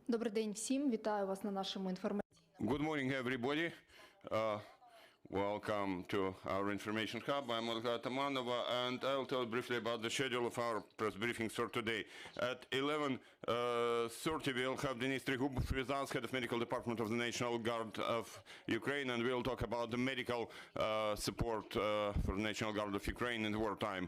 Добрий день всім. Вітаю вас на нашому інформаційному. Good morning, everybody. Welcome to our information hub. I'm Olga Tamanova, and I'll tell briefly about the schedule of our press briefings for today. At 11:30, we'll have Denis Trigubov with us, head of medical department of the National Guard of Ukraine, and we'll talk about the medical support for the National Guard of Ukraine in wartime.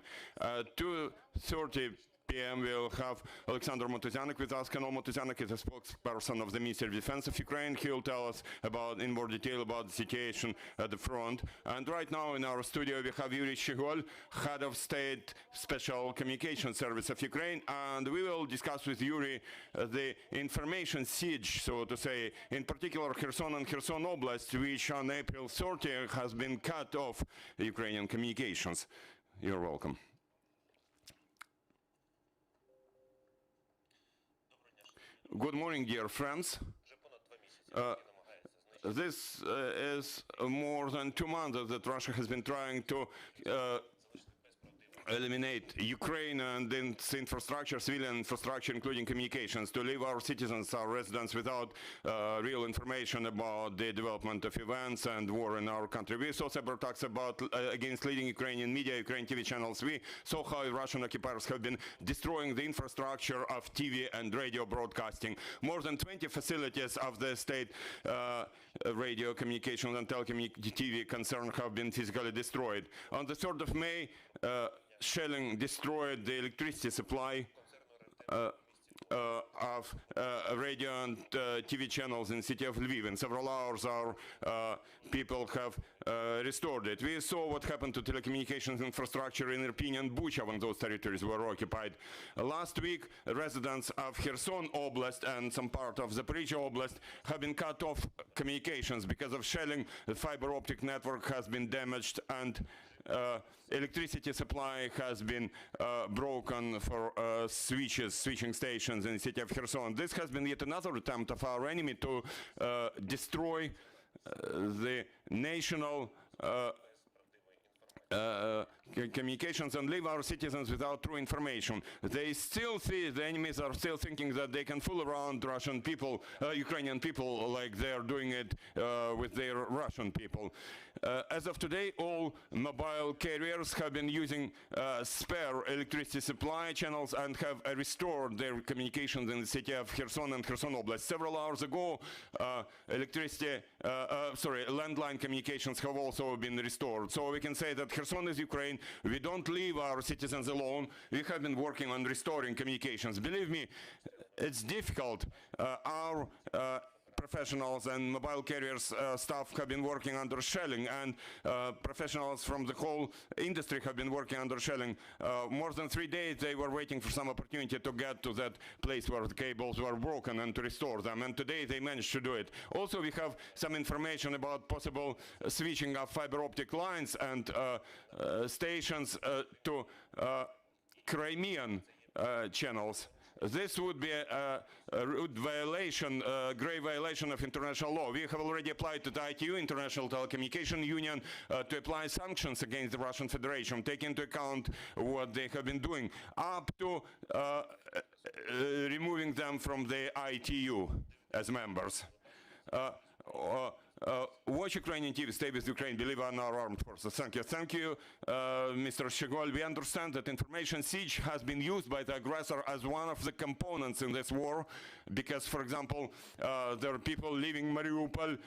At 2:30 p.m. we'll have Alexander Motuzianik with us. Colonel Motuzianik is a spokesperson of the Ministry of Defense of Ukraine. He'll tell us in more detail about the situation at the front. And right now in our studio we have Yuriy Schyhol, head of State Special Communication Service of Ukraine, and we will discuss with Yuriy the information siege, so to say, in particular Kherson and Kherson Oblast, which on April 30 has been cut off Ukrainian communications. You're welcome. Good morning, dear friends. This is more than 2 months that Russia has been trying to eliminate Ukraine and its infrastructure, civilian infrastructure, including communications, to leave our citizens, our residents, without real information about the development of events and war in our country. We saw cyber attacks against leading Ukrainian media, Ukrainian TV channels. We saw how Russian occupiers have been destroying the infrastructure of TV and radio broadcasting. More than 20 facilities of the state radio communications and TV concern have been physically destroyed. On the 3rd of May, shelling destroyed the electricity supply of radio and TV channels in the city of Lviv. In several hours our people have restored it. We saw what happened to telecommunications infrastructure in Irpin and Bucha when those territories were occupied. Last week, residents of Kherson Oblast and some part of Zaporizhia Oblast have been cut off communications because of shelling. The fiber optic network has been damaged and electricity supply has been broken for switching stations in the city of Kherson. This has been yet another attempt of our enemy to destroy the national communications and leave our citizens without true information. They still see, the enemies are still thinking that they can fool around Russian people, Ukrainian people, like they're doing it with their Russian people. As of today, all mobile carriers have been using spare electricity supply channels and have restored their communications in the city of Kherson and Kherson Oblast. Several hours ago, landline communications have also been restored. So we can say that Kherson is Ukraine. We don't leave our citizens alone. We have been working on restoring communications. Believe me, it's difficult. Our professionals and mobile carriers staff have been working under shelling, and professionals from the whole industry have been working under shelling. More than 3 days they were waiting for some opportunity to get to that place where the cables were broken and to restore them, and today they managed to do it. Also, we have some information about possible switching of fiber optic lines and stations to Crimean channels. This would be a grave violation of international law. We have already applied to the ITU, International Telecommunication Union, to apply sanctions against the Russian Federation, taking into account what they have been doing, up to removing them from the ITU as members. Watch Ukrainian TV, stay with Ukraine, believe in our armed forces. Thank you. Thank you, Mr. Schyhol. We understand that information siege has been used by the aggressor as one of the components in this war, because, for example, there are people leaving Mariupol,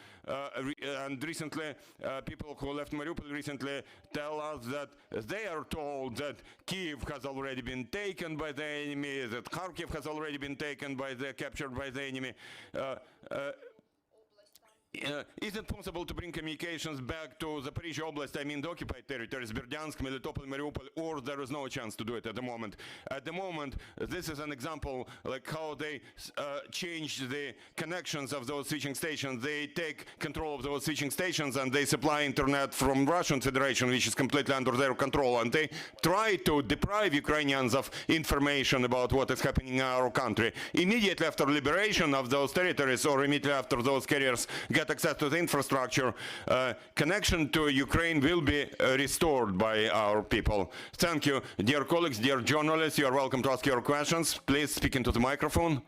and recently, people who left Mariupol recently tell us that they are told that Kyiv has already been taken by the enemy, that Kharkiv has already been captured by the enemy. Is it possible to bring communications back to Zaporizhia Oblast, I mean the occupied territories, Berdyansk, Melitopol, Mariupol, or there is no chance to do it at the moment? At the moment, this is an example like how they change the connections of those switching stations. They take control of those switching stations and they supply internet from Russian Federation, which is completely under their control, and they try to deprive Ukrainians of information about what is happening in our country. Immediately after liberation of those territories, or immediately after those carriers get access to the infrastructure, connection to Ukraine will be restored by our people. Thank you. Dear colleagues, dear journalists, you are welcome to ask your questions. Please speak into the microphone.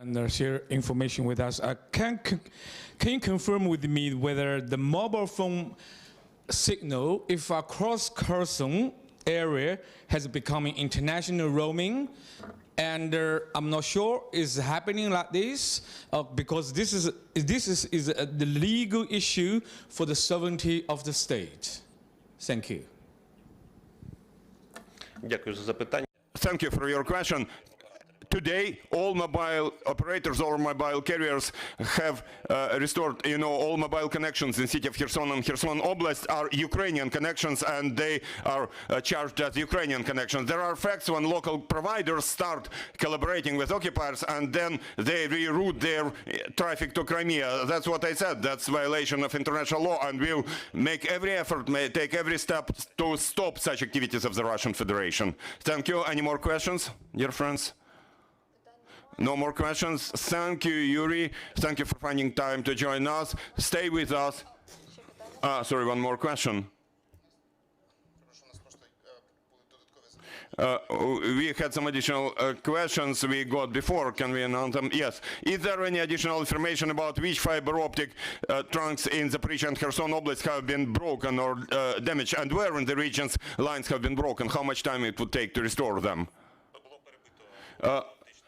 and share information with us. Can you confirm with me whether the mobile phone signal, if across Kherson area, has become international roaming? And I'm not sure is happening like this because this is the legal issue for the sovereignty of the state. Thank you. Дякую за запитання. Thank you for your question. Today, all mobile operators or mobile carriers have restored, all mobile connections in city of Kherson and Kherson Oblast are Ukrainian connections, and they are charged as Ukrainian connections. There are facts when local providers start collaborating with occupiers and then they reroute their traffic to Crimea. That's what I said. That's violation of international law, and we'll make every effort, take every step to stop such activities of the Russian Federation. Thank you. Any more questions, dear friends? No more questions. Thank you, Yuriy. Thank you for finding time to join us. Stay with us. Sorry, one more question. We had some additional questions we got before. Can we announce them? Yes. Is there any additional information about which fiber optic trunks in Zaporizhzhia and Kherson Oblast have been broken or damaged, and where in the regions lines have been broken? How much time it would take to restore them?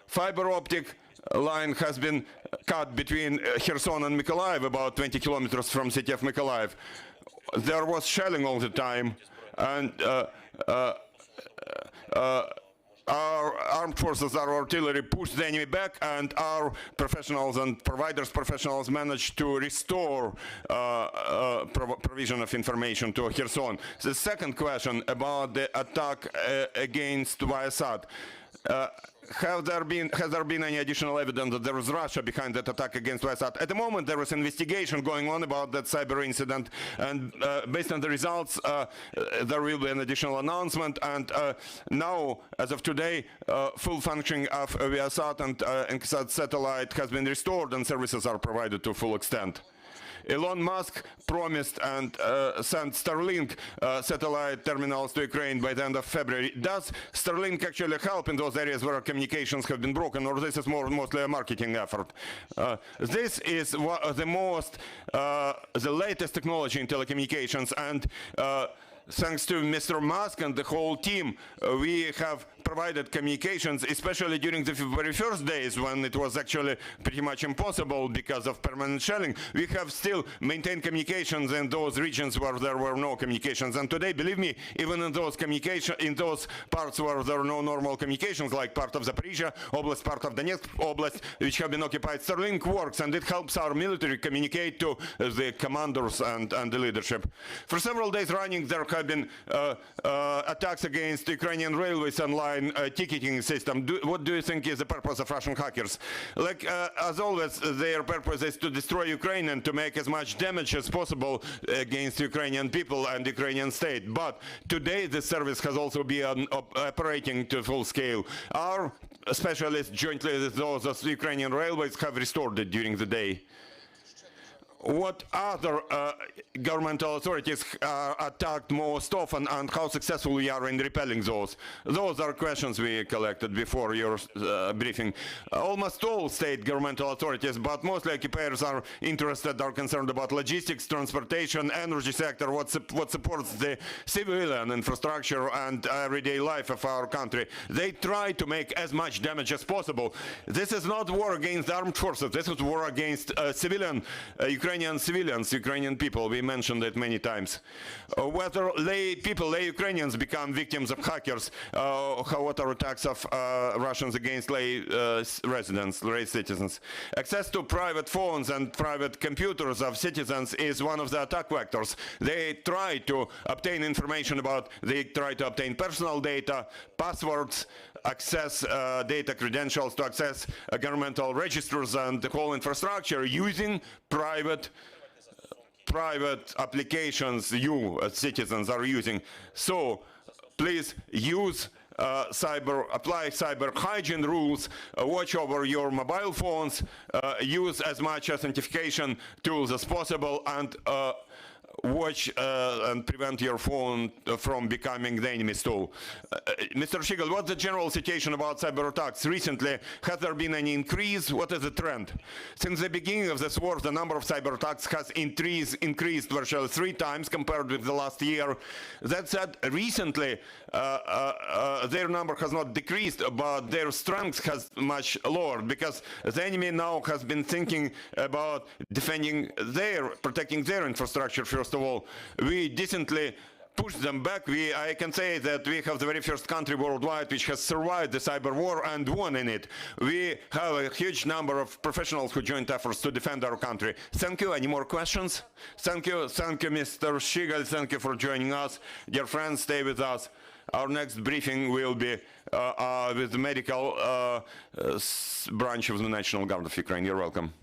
Fiber optic line has been cut between Kherson and Mykolaiv, about 20 kilometers from city of Mykolaiv. There was shelling all the time, and our armed forces, our artillery pushed the enemy back, and our professionals and providers' professionals managed to restore provision of information to Kherson. The second question about the attack against Viasat. Has there been any additional evidence that there was Russia behind that attack against Viasat? At the moment, there is investigation going on about that cyber incident, and based on the results, there will be an additional announcement. And now, as of today, full functioning of Viasat and Encasat satellite has been restored, and services are provided to full extent. Elon Musk promised and sent Starlink satellite terminals to Ukraine by the end of February. Does Starlink actually help in those areas where communications have been broken, or this is mostly a marketing effort? This is the latest technology in telecommunications, and thanks to Mr. Musk and the whole team, we have provided communications, especially during the very first days when it was actually pretty much impossible because of permanent shelling. We have still maintained communications in those regions where there were no communications. And today, believe me, even in those parts where there are no normal communications, like part of Zaporizhzhia Oblast, part of Donetsk Oblast, which have been occupied, Starlink works, and it helps our military communicate to the commanders and the leadership. For several days running, there have been attacks against Ukrainian railways online ticketing system. What do you think is the purpose of Russian hackers? As always, their purpose is to destroy Ukraine and to make as much damage as possible against Ukrainian people and Ukrainian state. But today, the service has also been operating to full scale. Our specialists, jointly with those of the Ukrainian railways, have restored it during the day. What other governmental authorities are attacked most often, and how successful we are in repelling those? Those are questions we collected before your briefing. Almost all state governmental authorities, but mostly occupiers are concerned about logistics, transportation, energy sector, what supports the civilian infrastructure and everyday life of our country. They try to make as much damage as possible. This is not war against armed forces. This is war against Ukrainian civilians, Ukrainian people. We mentioned it many times. Whether lay Ukrainians become victims of hackers, what are attacks of Russians against lay residents, lay citizens. Access to private phones and private computers of citizens is one of the attack vectors. They try to obtain information they try to obtain personal data, passwords, access data credentials to access governmental registers and the whole infrastructure using private applications you as citizens are using. So please use apply cyber hygiene rules, watch over your mobile phones, use as much authentication tools as possible, and watch and prevent your phone from becoming the enemy's tool. Mr. Schyhol, what's the general situation about cyber attacks? Recently, has there been any increase? What is the trend? Since the beginning of this war, the number of cyber attacks has increased virtually 3 times compared with the last year. That said, recently, their number has not decreased, but their strength has much lowered because the enemy now has been thinking about protecting their infrastructure. First of all, we decently push them back. I can say that we have the very first country worldwide which has survived the cyber war and won in it. We have a huge number of professionals who joined efforts to defend our country. Thank you. Any more questions? Thank you, Mr. Schyhol. Thank you for joining us. Dear friends, stay with us. Our next briefing will be with the medical branch of the National Guard of Ukraine. You're welcome.